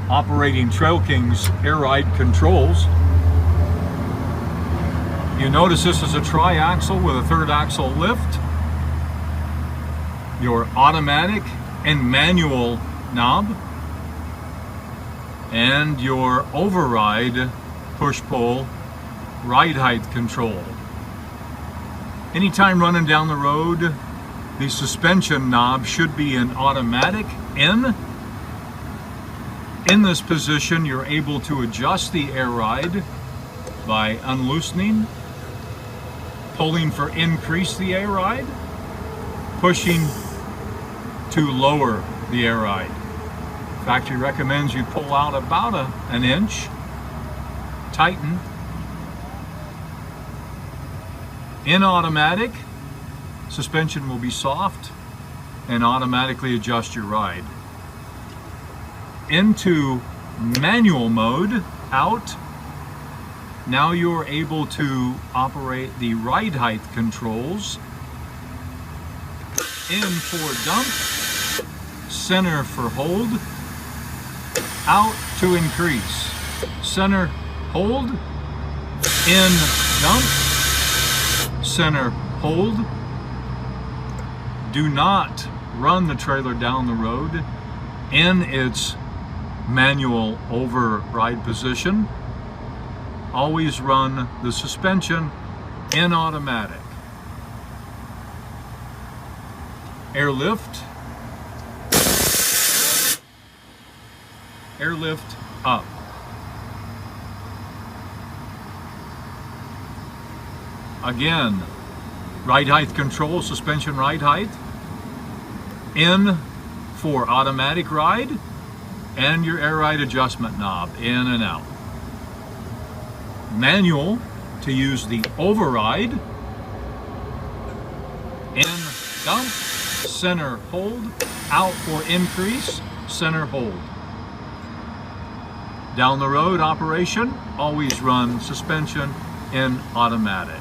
operating Trail King's air ride controls. You notice this is a tri-axle with a third axle lift. Your automatic and manual knob, and your override push-pull ride height control. Anytime running down the road, the suspension knob should be in automatic in. In this position, you're able to adjust the air ride by unloosening, pulling for increase the air ride, pushing to lower the air ride. Factory recommends you pull out about an inch, tighten. In automatic, suspension will be soft and automatically adjust your ride. Into manual mode, out. Now you're able to operate the ride height controls. In for dump, center for hold, out to increase, center, hold, in, dump, center, hold. Do not run the trailer down the road in its manual override position. Always run the suspension in automatic. Airlift, airlift up. Again, ride height control, suspension ride height. In for automatic ride, and your air ride adjustment knob, in and out. Manual to use the override. In, dump, center, hold, out for increase, center, hold. Down the road operation, always run suspension in automatic.